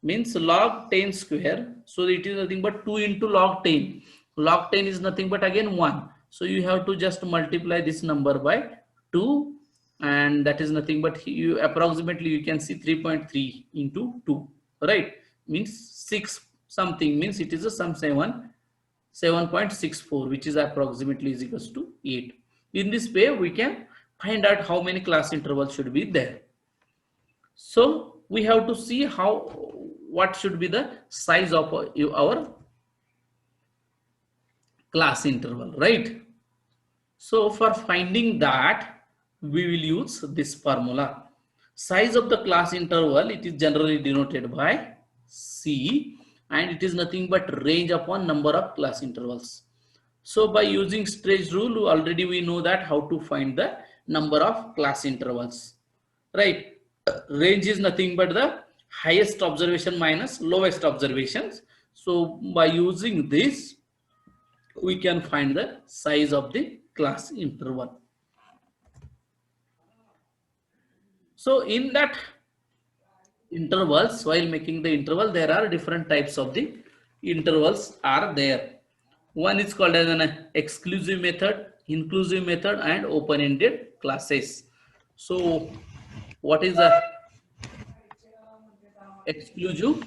means log 10 square. So it is nothing but 2 into log 10. Log 10 is nothing but again 1. So you have to just multiply this number by 2, and that is nothing but you approximately you can see 3.3 into 2, right? Means 6 something, means it is a some 7.64, which is approximately is equals to 8. In this way, we can find out how many class intervals should be there. So we have to see what should be the size of our class interval, right? So for finding that, we will use this formula. Size of the class interval, it is generally denoted by C, and it is nothing but range upon number of class intervals. So by using Stretch rule, already we know that how to find the number of class intervals, right? Range is nothing but the highest observation minus lowest observations. So by using this, we can find the size of the class interval. So in that intervals, while making the interval, there are different types of the intervals are there. One is called as an exclusive method, inclusive method, and open-ended classes. So what is the exclusive?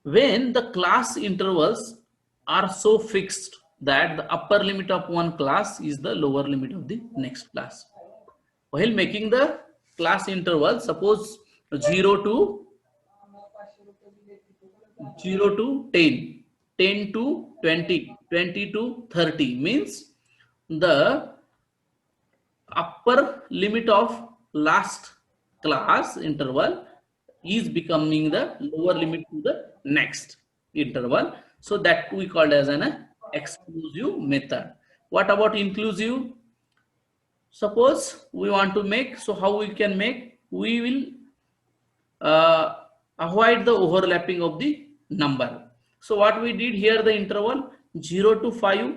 When the class intervals are so fixed that the upper limit of one class is the lower limit of the next class. While making the class interval, suppose 0 to 10, 10 to 20, 20 to 30, means the upper limit of last class interval is becoming the lower limit to the next interval. So that we called as an exclusive method. What about inclusive? Suppose we want to make, so how we can make? We will avoid the overlapping of the number. So what we did here, the interval 0 to 5,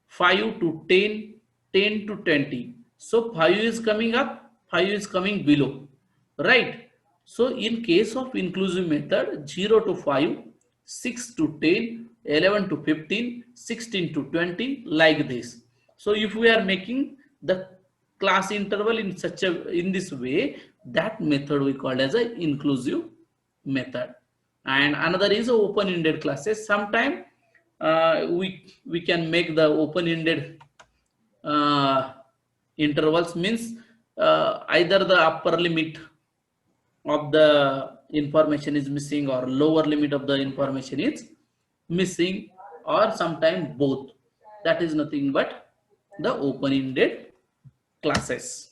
5 to 10, 10 to 20. So 5 is coming up, 5 is coming below, right? So in case of inclusive method, 0 to 5, 6 to 10, 11 to 15, 16 to 20, like this. So if we are making the class interval in such a, in this way, that method we call as a inclusive method. And another is open-ended classes. Sometime we can make the open-ended intervals, means either the upper limit of the information is missing or lower limit of the information is missing, or sometime both. That is nothing but the open-ended classes.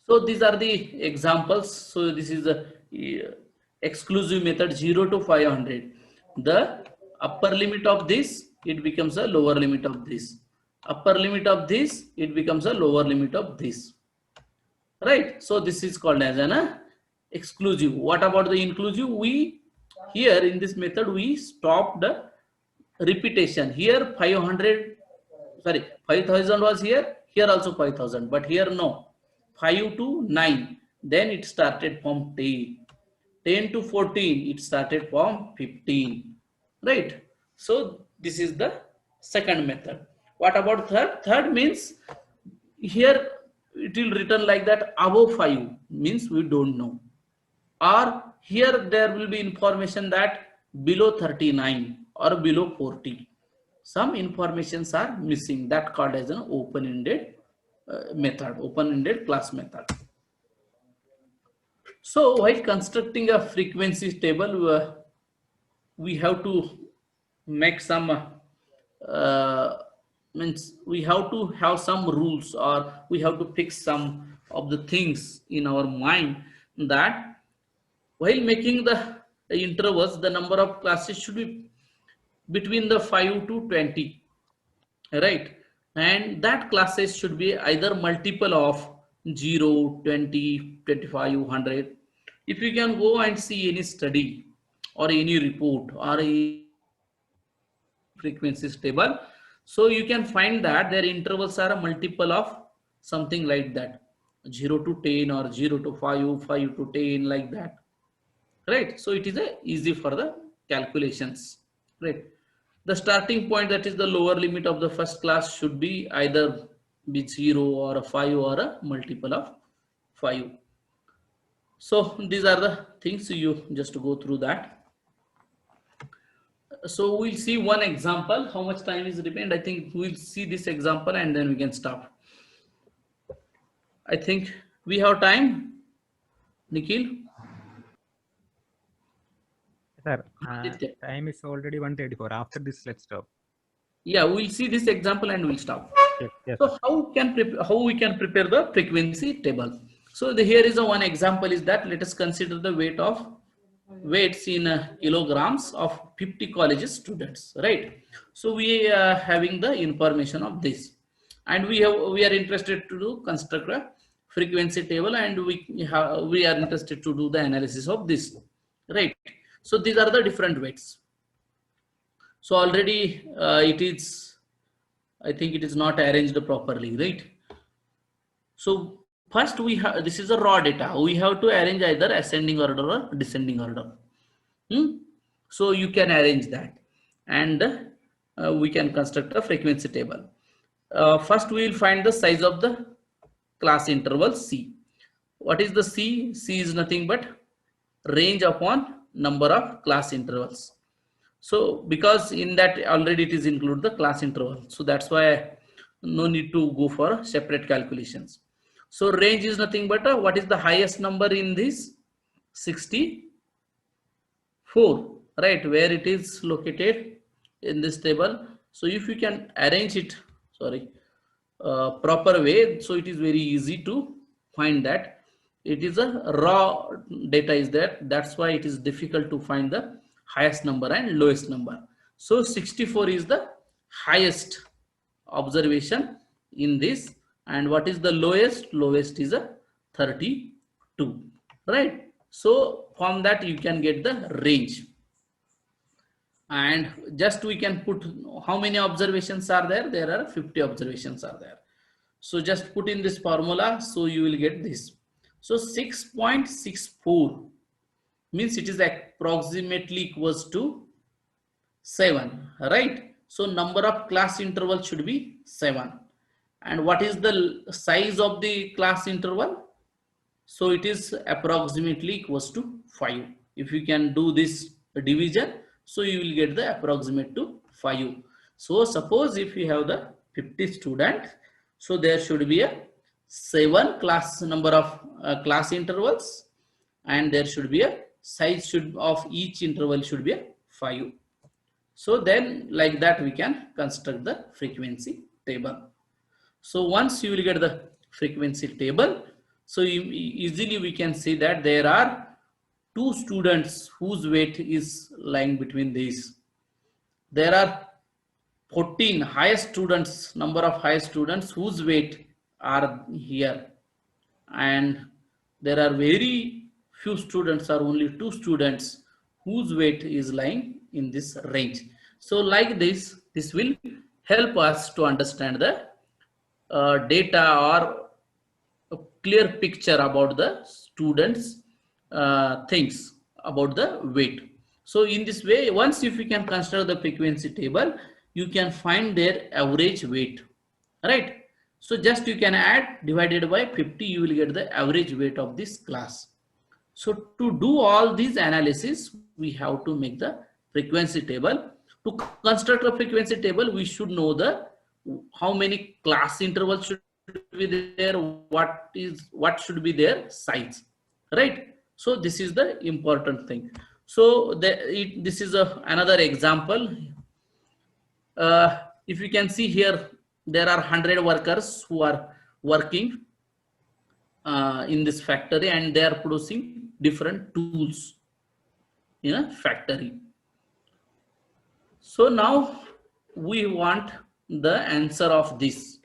So these are the examples. So this is the exclusive method 0 to 500. The upper limit of this, it becomes a lower limit of this. Upper limit of this, it becomes a lower limit of this. Right? So this is called as an exclusive. What about the inclusive? We here in this method we stop the repetition. Here 500, sorry, 5000 was here. Here also 5000, but here no. 5 to 9, then it started from 10. 10 to 14, it started from 15. Right? So this is the second method. What about third? Third means here it will written like that, above 5 means we don't know. Or here there will be information that below 39 or below 40. Some informations are missing, that called as an open-ended method, open-ended class method. So while constructing a frequency table, we have to make some means we have to have some rules, or we have to fix some of the things in our mind, that while making the intervals, the number of classes should be between the 5 to 20, right? And that classes should be either multiple of 0, 20, 25, 100. If you can go and see any study or any report or a frequencies table, so you can find that their intervals are a multiple of something like that, 0 to 10 or 0 to 5, 5 to 10, like that, right? So it is easy for the calculations, right? The starting point, that is the lower limit of the first class, should be either be 0 or a 5 or a multiple of 5. So these are the things, you just go through that. So we'll see one example. How much time is remained? I think we'll see this example and then we can stop. I think we have time, Nikhil. Sir, time is already 1:34. After this, let's stop. Yeah, we'll see this example and we'll stop. Yes, yes. So how we can prepare the frequency table? So here is a one example is that, let us consider the weights in kilograms of 50 colleges students, right? So we are having the information of this, and we are interested to construct a frequency table, and we are interested to do the analysis of this, right? So these are the different weights. So already it is, I think it is not arranged properly, right? So first we have, this is a raw data. We have to arrange either ascending order or descending order. So you can arrange that, and we can construct a frequency table. First we will find the size of the class interval C. What is the C? C is nothing but range upon number of class intervals. So because in that already it is include the class interval, so that's why no need to go for separate calculations. So range is nothing but what is the highest number in this? 64, right? Where it is located in this table. So if you can arrange it, sorry, proper way. So it is very easy to find that. It is a raw data is there. That's why it is difficult to find the highest number and lowest number. So 64 is the highest observation in this. And what is the lowest? Lowest is a 32, right? So from that you can get the range. And just we can put how many observations are there. There are 50 observations are there. So just put in this formula, so you will get this. So 6.64 means it is approximately equals to 7, right? So number of class interval should be 7. And what is the size of the class interval? So it is approximately equals to 5. If you can do this division, so you will get the approximate to 5. So suppose if you have the 50 students, so there should be a 7 class number of class intervals, and there should be a size of each interval should be a 5. So then like that we can construct the frequency table. So once you will get the frequency table, so easily we can see that there are 2 students whose weight is lying between these. There are 14 highest students, number of highest students whose weight are here. And there are very few students, or only 2 students whose weight is lying in this range. So like this will help us to understand the data or a clear picture about the students things about the weight. So in this way, once if you can consider the frequency table, you can find their average weight, right? So just you can add divided by 50, you will get the average weight of this class. So to do all these analysis, we have to make the frequency table. To construct a frequency table, we should know the how many class intervals should be there, what should be their size, right? So this is the important thing. So this is another example. If you can see here, there are 100 workers who are working in this factory, and they are producing different tools in a factory. So now we want the answer of this.